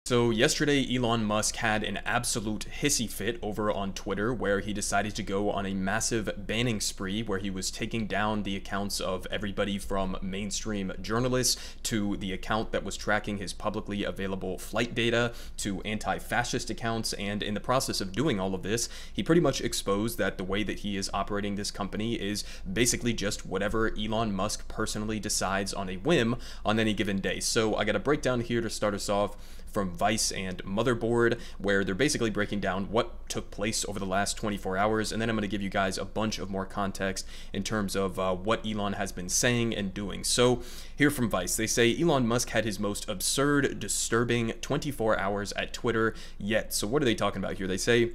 So yesterday, Elon Musk had an absolute hissy fit over on Twitter where he decided to go on a massive banning spree where he was taking down the accounts of everybody from mainstream journalists to the account that was tracking his publicly available flight data to anti-fascist accounts. And in the process of doing all of this, he pretty much exposed that the way that he is operating this company is basically just whatever Elon Musk personally decides on a whim on any given day. So I got a breakdown here to start us off from Vice and Motherboard, where they're basically breaking down what took place over the last 24 hours, and then I'm going to give you guys a bunch of more context in terms of what Elon has been saying and doing. So here from Vice, they say Elon Musk had his most absurd, disturbing 24 hours at Twitter yet. So what are they talking about here? They say,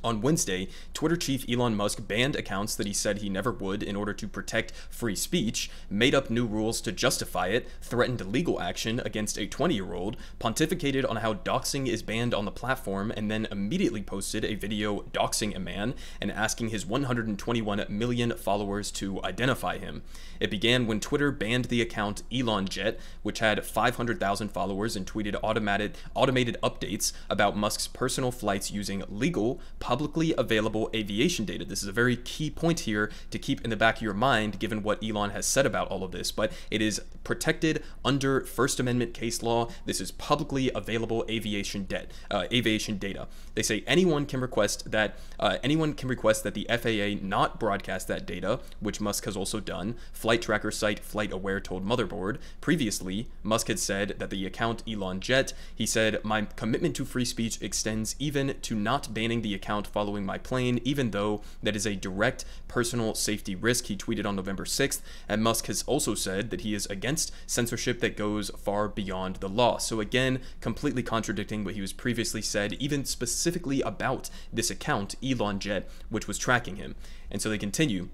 on Wednesday, Twitter chief Elon Musk banned accounts that he said he never would in order to protect free speech, made up new rules to justify it, threatened legal action against a 20-year-old, pontificated on how doxing is banned on the platform, and then immediately posted a video doxing a man and asking his 121 million followers to identify him. It began when Twitter banned the account ElonJet, which had 500,000 followers and tweeted automated updates about Musk's personal flights using legal, publicly available aviation data. This is a very key point here to keep in the back of your mind, given what Elon has said about all of this, but it is protected under First Amendment case law. This is publicly available aviation data. They say anyone can request that the FAA not broadcast that data, which Musk has also done. Flight tracker site FlightAware told Motherboard. Previously, Musk had said that the account ElonJet, he said, my commitment to free speech extends even to not banning the account following my plane, even though that is a direct personal safety risk, he tweeted on November 6th. And Musk has also said that he is against censorship that goes far beyond the law. So again, completely contradicting what he was previously said, even specifically about this account, ElonJet, which was tracking him. And so they continue.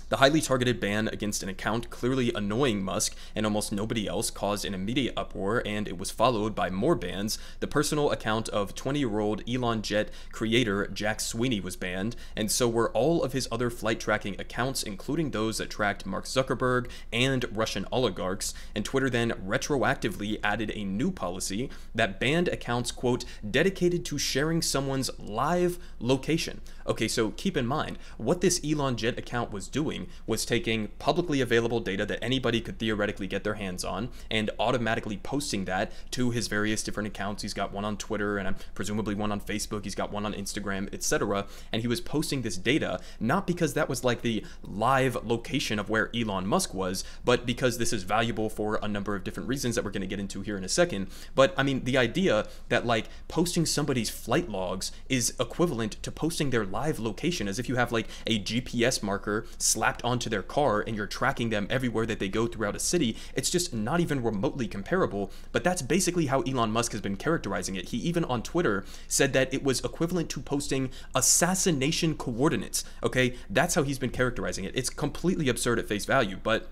The highly targeted ban against an account clearly annoying Musk and almost nobody else caused an immediate uproar, and it was followed by more bans. The personal account of 20-year-old ElonJet creator Jack Sweeney was banned, and so were all of his other flight tracking accounts, including those that tracked Mark Zuckerberg and Russian oligarchs. And Twitter then retroactively added a new policy that banned accounts, quote, dedicated to sharing someone's live location. Okay, so keep in mind, what this ElonJet account was doing was taking publicly available data that anybody could theoretically get their hands on and automatically posting that to his various different accounts. He's got one on Twitter and presumably one on Facebook. He's got one on Instagram, etc. And he was posting this data not because that was like the live location of where Elon Musk was, but because this is valuable for a number of different reasons that we're going to get into here in a second. But I mean, the idea that like posting somebody's flight logs is equivalent to posting their live location, as if you have like a GPS marker slapped onto their car and you're tracking them everywhere that they go throughout a city. It's just not even remotely comparable, but that's basically how Elon Musk has been characterizing it. He even on Twitter said that it was equivalent to posting assassination coordinates. Okay, that's how he's been characterizing it. It's completely absurd at face value, but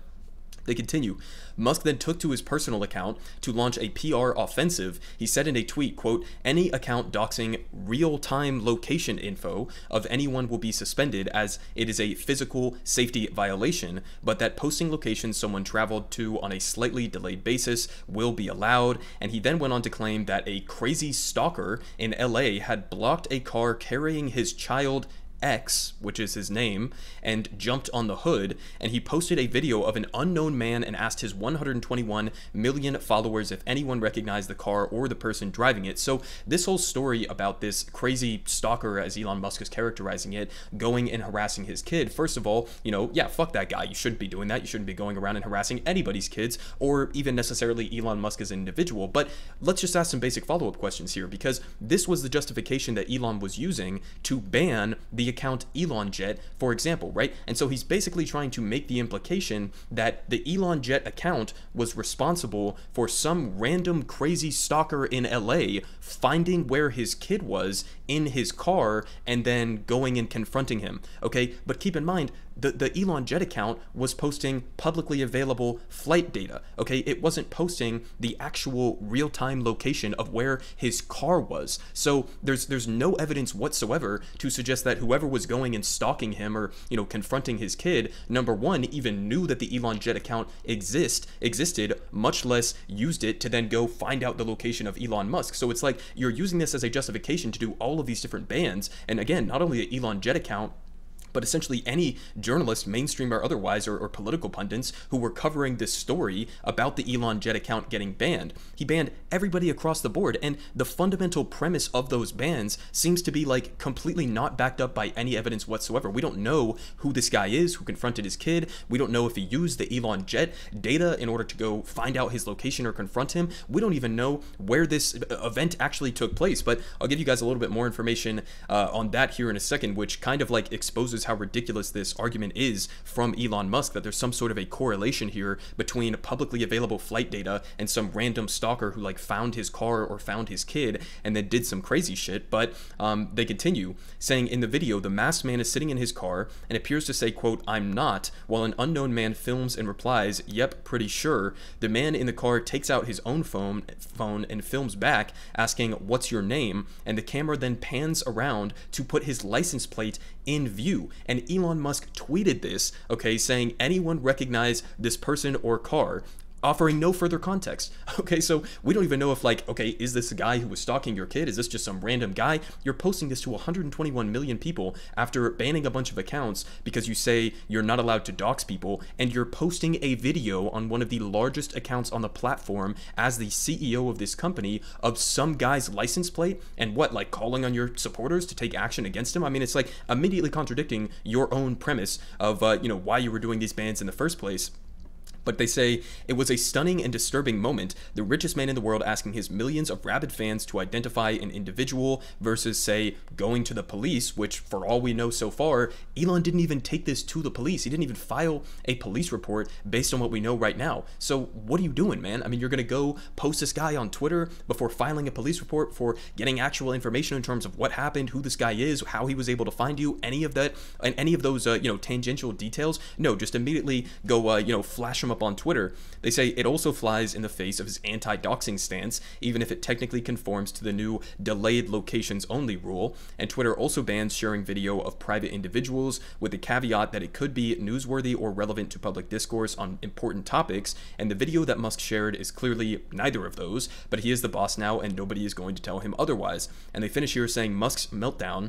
they continue. Musk then took to his personal account to launch a PR offensive. He said in a tweet, quote, any account doxing real-time location info of anyone will be suspended as it is a physical safety violation, but that posting locations someone traveled to on a slightly delayed basis will be allowed. And he then went on to claim that a crazy stalker in LA had blocked a car carrying his child X, which is his name, and jumped on the hood, and he posted a video of an unknown man and asked his 121 million followers if anyone recognized the car or the person driving it. So this whole story about this crazy stalker, as Elon Musk is characterizing it, going and harassing his kid, first of all, you know, yeah, fuck that guy. You shouldn't be doing that. You shouldn't be going around and harassing anybody's kids, or even necessarily Elon Musk as an individual. But let's just ask some basic follow-up questions here, because this was the justification that Elon was using to ban the account ElonJet, for example, right? And so he's basically trying to make the implication that the ElonJet account was responsible for some random crazy stalker in LA finding where his kid was in his car and then going and confronting him. Okay, but keep in mind, the ElonJet account was posting publicly available flight data. Okay, it wasn't posting the actual real-time location of where his car was. So there's no evidence whatsoever to suggest that whoever whoever was going and stalking him or, you know, confronting his kid, number one, even knew that the Elon Jet account existed, much less used it to then go find out the location of Elon Musk. So it's like you're using this as a justification to do all of these different bans. And again, not only the Elon Jet account, but essentially any journalist, mainstream or otherwise, or political pundits who were covering this story about the Elon Jet account getting banned. He banned everybody across the board, and the fundamental premise of those bans seems to be like completely not backed up by any evidence whatsoever. We don't know who this guy is who confronted his kid. We don't know if he used the Elon Jet data in order to go find out his location or confront him. We don't even know where this event actually took place, but I'll give you guys a little bit more information on that here in a second, which kind of like exposes how ridiculous this argument is from Elon Musk, that there's some sort of a correlation here between publicly available flight data and some random stalker who like found his car or found his kid and then did some crazy shit. But they continue saying, in the video, the masked man is sitting in his car and appears to say, quote, "I'm not," while an unknown man films and replies, "Yep, pretty sure." The man in the car takes out his own phone and films back, asking, "What's your name?" And the camera then pans around to put his license plate in view. And Elon Musk tweeted this, okay, saying, "Anyone recognize this person or car?" offering no further context. Okay, so we don't even know if like, okay, is this a guy who was stalking your kid? Is this just some random guy? You're posting this to 121 million people after banning a bunch of accounts because you say you're not allowed to dox people, and you're posting a video on one of the largest accounts on the platform as the CEO of this company of some guy's license plate, and what, like calling on your supporters to take action against him? I mean, it's like immediately contradicting your own premise of, you know, why you were doing these bans in the first place. But they say, it was a stunning and disturbing moment, the richest man in the world asking his millions of rabid fans to identify an individual versus, say, going to the police, which for all we know so far, Elon didn't even take this to the police. He didn't even file a police report based on what we know right now. So what are you doing, man? I mean, you're going to go post this guy on Twitter before filing a police report, for getting actual information in terms of what happened, who this guy is, how he was able to find you, any of that, and any of those, you know, tangential details? No, just immediately go, you know, flash him up on Twitter. They say it also flies in the face of his anti-doxing stance, even if it technically conforms to the new delayed locations only rule. And Twitter also bans sharing video of private individuals, with the caveat that it could be newsworthy or relevant to public discourse on important topics. And the video that Musk shared is clearly neither of those, but he is the boss now and nobody is going to tell him otherwise. And they finish here saying Musk's meltdown,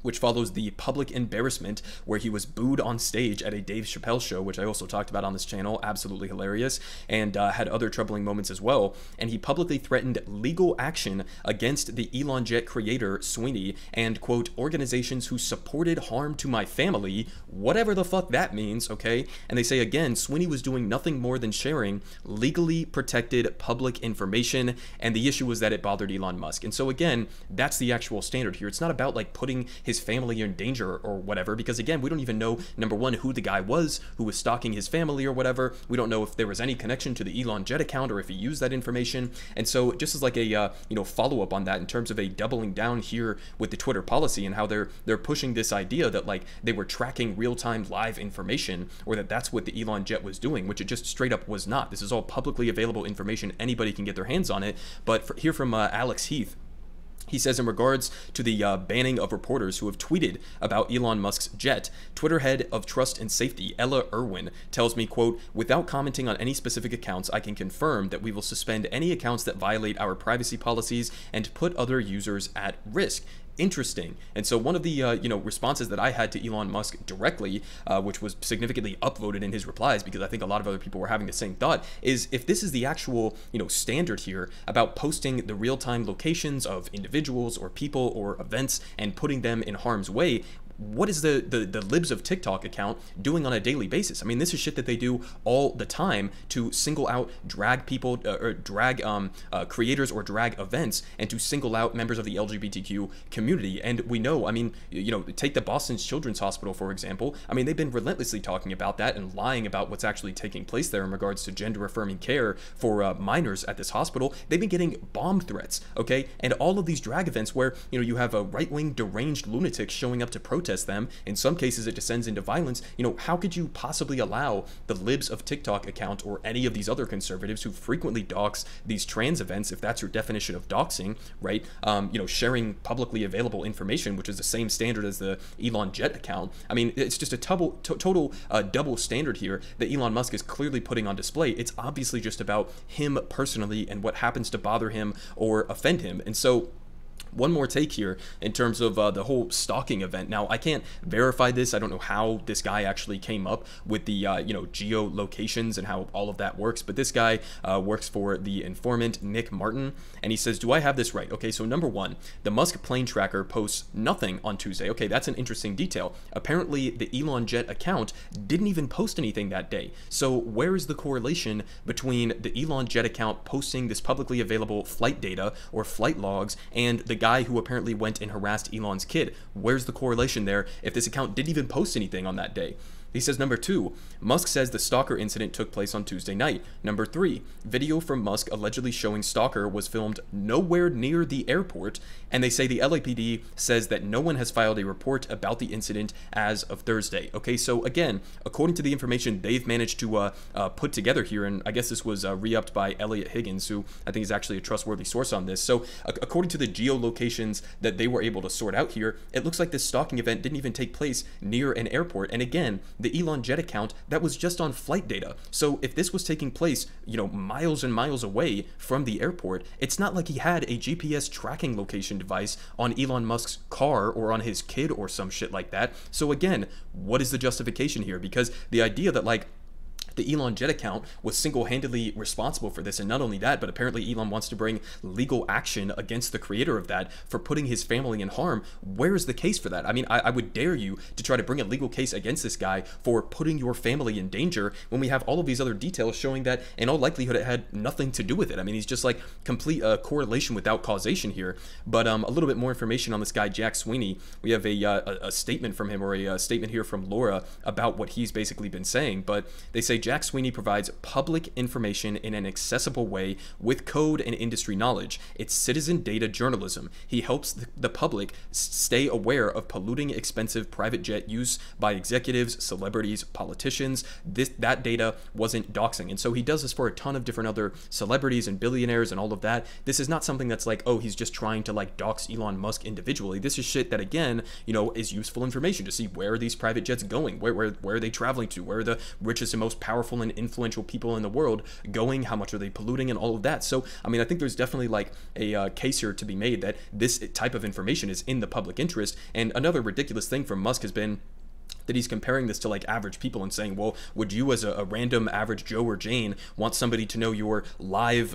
which follows the public embarrassment where he was booed on stage at a Dave Chappelle show, which I also talked about on this channel, absolutely hilarious, and had other troubling moments as well. And he publicly threatened legal action against the Elon Jet creator, Sweeney, and, quote, organizations who supported harm to my family, whatever the fuck that means, okay? And they say, again, Sweeney was doing nothing more than sharing legally protected public information, and the issue was that it bothered Elon Musk. And so, again, that's the actual standard here. It's not about, like, putting his family in danger or whatever, because again, we don't even know, number one, who the guy was who was stalking his family or whatever. We don't know if there was any connection to the Elon Jet account or if he used that information. And so just as like a you know, follow-up on that, in terms of a doubling down here with the Twitter policy and how they're pushing this idea that like they were tracking real-time live information, or that that's what the Elon Jet was doing, which it just straight up was not. This is all publicly available information. Anybody can get their hands on it. But here from Alex Heath, he says, in regards to the banning of reporters who have tweeted about Elon Musk's jet, Twitter head of trust and safety, Ella Irwin, tells me, quote, "Without commenting on any specific accounts, I can confirm that we will suspend any accounts that violate our privacy policies and put other users at risk." Interesting. And so one of the you know, responses that I had to Elon Musk directly, which was significantly upvoted in his replies, because I think a lot of other people were having the same thought, is if this is the actual, you know, standard here about posting the real-time locations of individuals or people or events and putting them in harm's way, what is the Libs of TikTok account doing on a daily basis? I mean, this is shit that they do all the time to single out drag people, or drag creators or drag events, and to single out members of the LGBTQ community. And we know, I mean, you know, take the Boston Children's Hospital, for example. I mean, they've been relentlessly talking about that and lying about what's actually taking place there in regards to gender-affirming care for minors at this hospital. They've been getting bomb threats, okay? And all of these drag events where, you know, you have a right-wing deranged lunatics showing up to protest protest them. In some cases, it descends into violence. You know, how could you possibly allow the Libs of TikTok account or any of these other conservatives who frequently dox these trans events, if that's your definition of doxing, right? You know, sharing publicly available information, which is the same standard as the Elon Jet account. I mean, it's just a total double standard here that Elon Musk is clearly putting on display. It's obviously just about him personally and what happens to bother him or offend him. And so one more take here in terms of the whole stalking event. Now, I can't verify this. I don't know how this guy actually came up with the, you know, geolocations and how all of that works. But this guy works for the informant, Nick Martin. And he says, do I have this right? Okay, so number one, the Musk plane tracker posts nothing on Tuesday. Okay, that's an interesting detail. Apparently, the Elon Jet account didn't even post anything that day. So where is the correlation between the Elon Jet account posting this publicly available flight data or flight logs and the guy who apparently went and harassed Elon's kid? Where's the correlation there if this account didn't even post anything on that day? He says, number two, Musk says the stalker incident took place on Tuesday night. Number three, video from Musk allegedly showing stalker was filmed nowhere near the airport. And they say the LAPD says that no one has filed a report about the incident as of Thursday. Okay, so again, according to the information they've managed to put together here, and I guess this was re-upped by Elliot Higgins, who I think is actually a trustworthy source on this. So according to the geolocations that they were able to sort out here, it looks like this stalking event didn't even take place near an airport. And again, the Elon Jet account, that was just on flight data. So if this was taking place, you know, miles and miles away from the airport, it's not like he had a GPS tracking location device on Elon Musk's car or on his kid or some shit like that. So again, what is the justification here? Because the idea that, like, the Elon Jet account was single-handedly responsible for this, and not only that, but apparently Elon wants to bring legal action against the creator of that for putting his family in harm. Where is the case for that? I mean, I would dare you to try to bring a legal case against this guy for putting your family in danger when we have all of these other details showing that in all likelihood it had nothing to do with it. I mean, he's just like complete correlation without causation here. But a little bit more information on this guy, Jack Sweeney. We have a statement from him, or a statement here from Laura about what he's basically been saying. But they say Jack Sweeney provides public information in an accessible way with code and industry knowledge. It's citizen data journalism. He helps the public stay aware of polluting expensive private jet use by executives, celebrities, politicians. That data wasn't doxing. And so he does this for a ton of different other celebrities and billionaires and all of that. This is not something that's like, oh, he's just trying to like dox Elon Musk individually. This is shit that, again, you know, is useful information to see where are these private jets going, where are they traveling to, where are the richest and most powerful and influential people in the world going, how much are they polluting, and all of that. So I mean, I think there's definitely like a case here to be made that this type of information is in the public interest. And another ridiculous thing from Musk has been that he's comparing this to like average people and saying, well, would you as a random average Joe or Jane want somebody to know your live,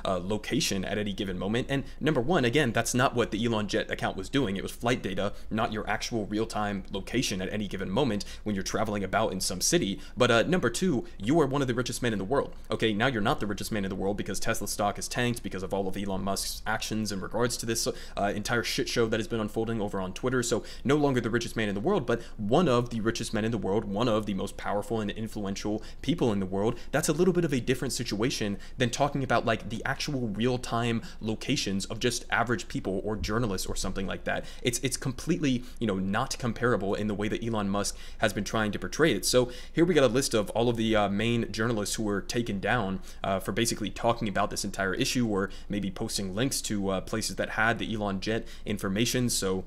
location at any given moment? And number one, again, that's not what the Elon Jet account was doing. It was flight data, not your actual real-time location at any given moment when you're traveling about in some city. But number two, you are one of the richest men in the world. Okay, now you're not the richest man in the world because Tesla stock is tanked because of all of Elon Musk's actions in regards to this entire shit show that has been unfolding over on Twitter. So no longer the richest man in the world, but one of the richest men in the world, one of the most powerful and influential people in the world. That's a little bit of a different situation than talking about like the actual real-time locations of just average people or journalists or something like that. It's completely, you know, not comparable in the way that Elon Musk has been trying to portray it. So here we got a list of all of the main journalists who were taken down for basically talking about this entire issue, or maybe posting links to places that had the Elon Jet information. So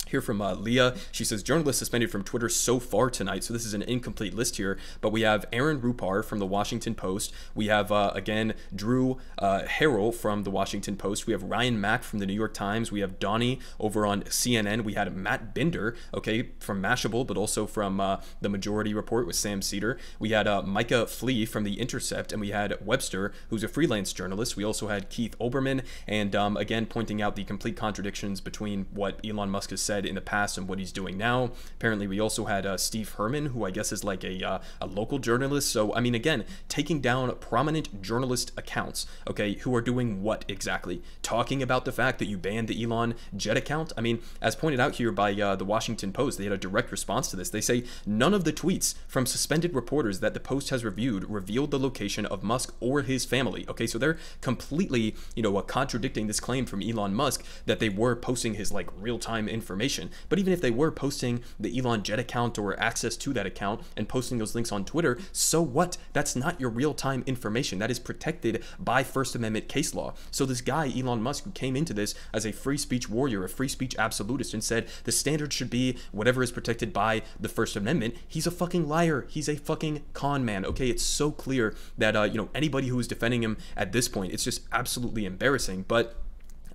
here from Leah, she says, journalists suspended from Twitter so far tonight. So this is an incomplete list here, but we have Aaron Rupar from the Washington Post. We have, again, Drew Harrell from the Washington Post. We have Ryan Mack from the New York Times. We have Donnie over on CNN. We had Matt Binder, okay, from Mashable, but also from the Majority Report with Sam Cedar. We had Micah Flea from The Intercept, and we had Webster, who's a freelance journalist. We also had Keith Olbermann, and again, pointing out the complete contradictions between what Elon Musk has said in the past and what he's doing now. Apparently, we also had Steve Herman, who I guess is like a local journalist. So, I mean, again, taking down prominent journalist accounts, okay, who are doing what exactly? Talking about the fact that you banned the Elon Jet account? I mean, as pointed out here by the Washington Post, they had a direct response to this. They say, none of the tweets from suspended reporters that the Post has reviewed revealed the location of Musk or his family. Okay, so they're completely, you know, contradicting this claim from Elon Musk that they were posting his like real-time information information. But even if they were posting the Elon Jet account or access to that account and posting those links on Twitter, so what? That's not your real-time information. That is protected by First Amendment case law. So this guy, Elon Musk, who came into this as a free speech warrior, a free speech absolutist, and said the standard should be whatever is protected by the First Amendment, he's a fucking liar. He's a fucking con man. Okay, it's so clear that anybody who is defending him at this point, it's just absolutely embarrassing. But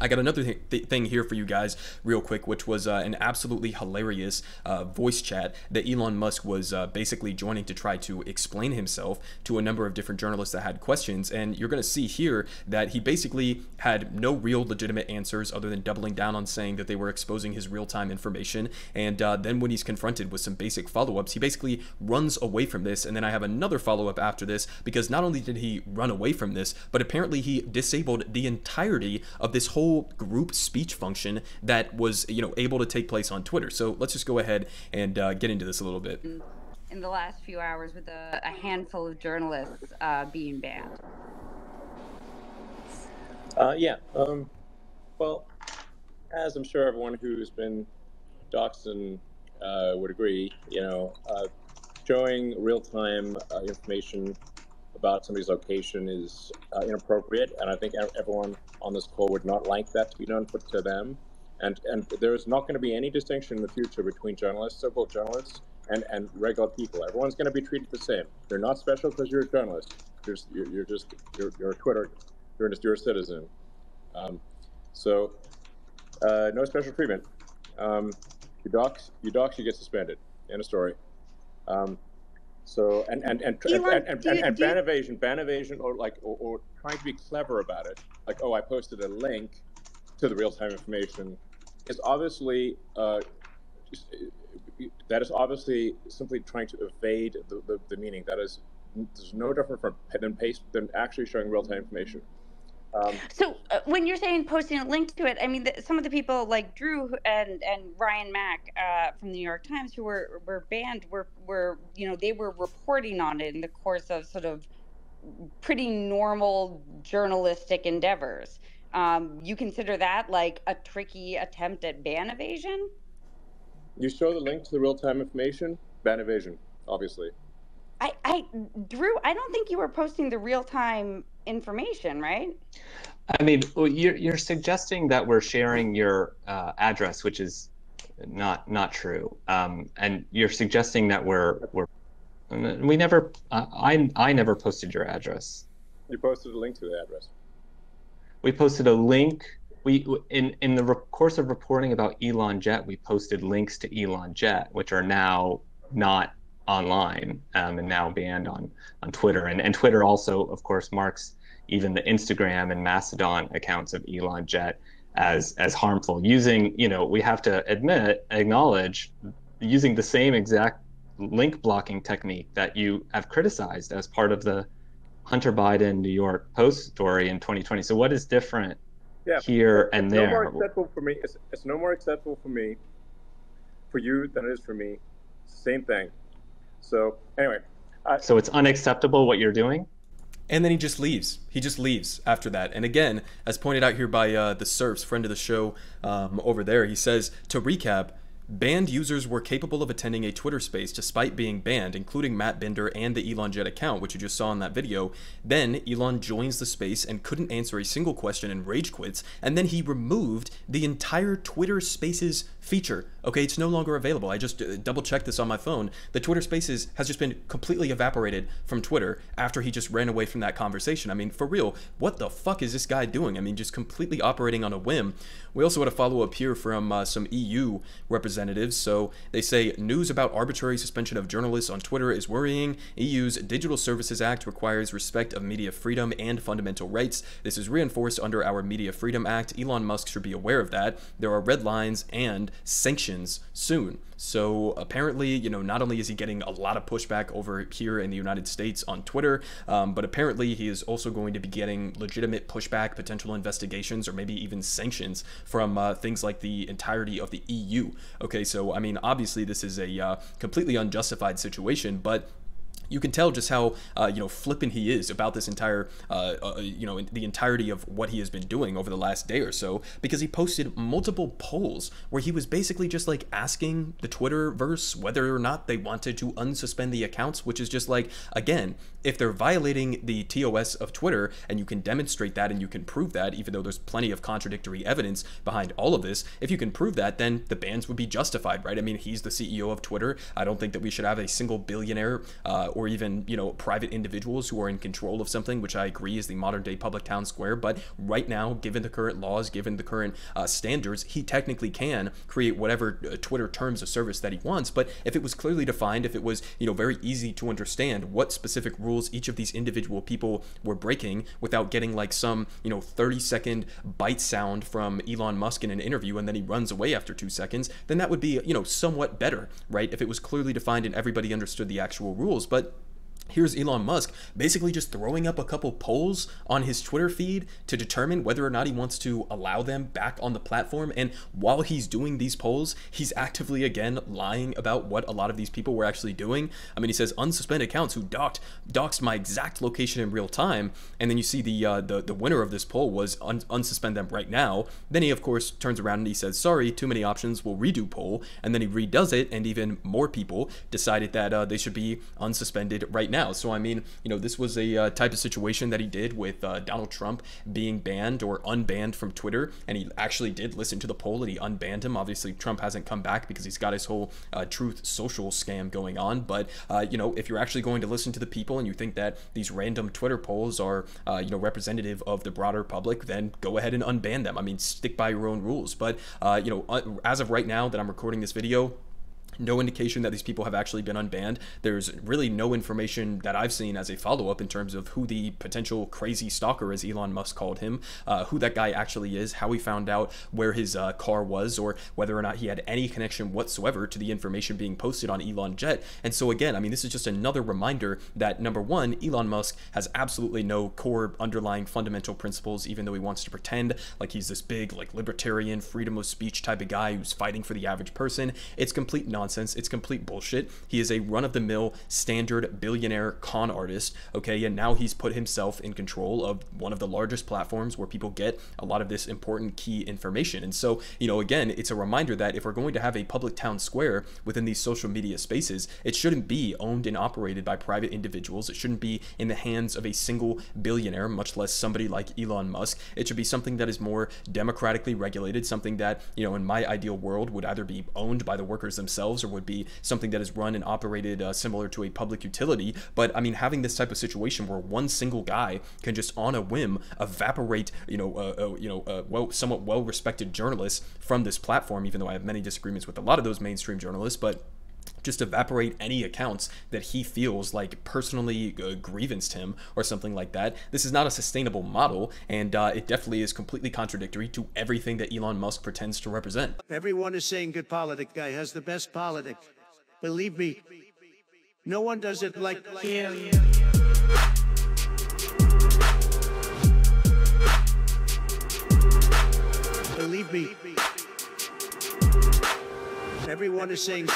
I got another thing here for you guys real quick, which was an absolutely hilarious voice chat that Elon Musk was basically joining to try to explain himself to a number of different journalists that had questions. And you're going to see here that he basically had no real legitimate answers other than doubling down on saying that they were exposing his real-time information. And then when he's confronted with some basic follow-ups, he basically runs away from this. And then I have another follow-up after this, because not only did he run away from this, but apparently he disabled the entirety of this whole group speech function that was able to take place on Twitter. So let's just go ahead and get into this a little bit. In the last few hours, with a handful of journalists being banned. Well, as I'm sure everyone who's been doxxed would agree, showing real-time information about somebody's location is inappropriate, and I think everyone on this call would not like that to be done to them. And there's not going to be any distinction in the future between journalists, so-called journalists, and regular people. Everyone's going to be treated the same. You're not special because you're a journalist. You're a Twitter. You're a citizen. No special treatment. You dox, you get suspended. End of story. Ban evasion, or trying to be clever about it, like, oh, I posted a link to the real-time information, is obviously simply trying to evade the meaning. There's no different than actually showing real-time information. So when you're saying posting a link to it, I mean, some of the people like Drew and Ryan Mack from the New York Times who were banned were they were reporting on it in the course of sort of pretty normal journalistic endeavors. You consider that like a tricky attempt at ban evasion? You show the link to the real-time information, ban evasion, obviously. Drew, I don't think you were posting the real-time information, right? I mean, you're suggesting that we're sharing your address, which is not true, and you're suggesting that we never. I never posted your address. You posted a link to the address. We posted a link. In the course of reporting about Elon Jet, we posted links to Elon Jet, which are now not online and now banned on Twitter. And Twitter also, of course, marks even the Instagram and Mastodon accounts of Elon Jet as harmful, using, we have to acknowledge, using the same exact link blocking technique that you have criticized as part of the Hunter Biden New York Post story in 2020. So what is different here and there? No more acceptable for me. It's no more acceptable for me, for you, than it is for me. It's the same thing. So anyway. So it's unacceptable what you're doing? And then he just leaves. He just leaves after that. And again, as pointed out here by the Surfs, friend of the show over there, he says, to recap, banned users were capable of attending a Twitter space despite being banned, including Matt Binder and the Elon Jet account, which you just saw in that video. Then Elon joins the space and couldn't answer a single question and rage quits. And then he removed the entire Twitter Spaces feature. Okay, it's no longer available. I just double checked this on my phone. The Twitter Spaces has just been completely evaporated from Twitter after he just ran away from that conversation. I mean, for real, what the fuck is this guy doing? I mean, just completely operating on a whim. We also had a follow-up here from some EU representatives. So they say, news about arbitrary suspension of journalists on Twitter is worrying. EU's Digital Services Act requires respect of media freedom and fundamental rights. This is reinforced under our Media Freedom Act. Elon Musk should be aware of that. There are red lines and sanctions soon. So apparently, not only is he getting a lot of pushback over here in the United States on Twitter, but apparently he is also going to be getting legitimate pushback, potential investigations, or maybe even sanctions from things like the entirety of the EU. Okay, so I mean, obviously this is a completely unjustified situation, but you can tell just how flippant he is about this entire the entirety of what he has been doing over the last day or so, because he posted multiple polls where he was basically just like asking the Twitterverse whether or not they wanted to unsuspend the accounts, which is just like, again, if they're violating the TOS of Twitter and you can demonstrate that and you can prove that, even though there's plenty of contradictory evidence behind all of this, if you can prove that, then the bans would be justified, right? I mean, he's the CEO of Twitter. I don't think that we should have a single billionaire or even, private individuals who are in control of something, which I agree is the modern day public town square. But right now, given the current laws, given the current standards, he technically can create whatever Twitter terms of service that he wants. But if it was clearly defined, if it was, very easy to understand what specific rules each of these individual people were breaking without getting like some, 30-second bite sound from Elon Musk in an interview and then he runs away after 2 seconds, then that would be, somewhat better, right? If it was clearly defined and everybody understood the actual rules. But here's Elon Musk basically just throwing up a couple polls on his Twitter feed to determine whether or not he wants to allow them back on the platform. And while he's doing these polls, he's actively, again, lying about what a lot of these people were actually doing. I mean, he says unsuspend accounts who doxed my exact location in real time. And then you see the winner of this poll was unsuspend them right now. Then he, of course, turns around and he says, sorry, too many options, we'll redo poll. And then he redoes it, and even more people decided that they should be unsuspended right now. So, I mean, this was a type of situation that he did with Donald Trump being banned or unbanned from Twitter, and he actually did listen to the poll and he unbanned him. Obviously, Trump hasn't come back because he's got his whole Truth Social scam going on. But, if you're actually going to listen to the people and you think that these random Twitter polls are, representative of the broader public, then go ahead and unban them. I mean, stick by your own rules. But, as of right now that I'm recording this video, no indication that these people have actually been unbanned. There's really no information that I've seen as a follow-up in terms of who the potential crazy stalker, as Elon Musk called him, who that guy actually is, how he found out where his car was, or whether or not he had any connection whatsoever to the information being posted on Elon Jet. And so again, I mean, this is just another reminder that, number one, Elon Musk has absolutely no core underlying fundamental principles, even though he wants to pretend like he's this big, like, libertarian, freedom of speech type of guy who's fighting for the average person. It's complete nonsense. It's complete bullshit. He is a run-of-the-mill standard billionaire con artist, okay, and now he's put himself in control of one of the largest platforms where people get a lot of this important key information. And so, again, it's a reminder that if we're going to have a public town square within these social media spaces, it shouldn't be owned and operated by private individuals. It shouldn't be in the hands of a single billionaire, much less somebody like Elon Musk. It should be something that is more democratically regulated, something that, in my ideal world would either be owned by the workers themselves or would be something that is run and operated similar to a public utility. But I mean, having this type of situation where one single guy can just on a whim evaporate, somewhat well-respected journalists from this platform, even though I have many disagreements with a lot of those mainstream journalists, but just evaporate any accounts that he feels like personally grievanced him or something like that. This is not a sustainable model, and it definitely is completely contradictory to everything that Elon Musk pretends to represent. Everyone is saying good politic guy has the best politic. Believe me, no one does it like him. Believe me, everyone is saying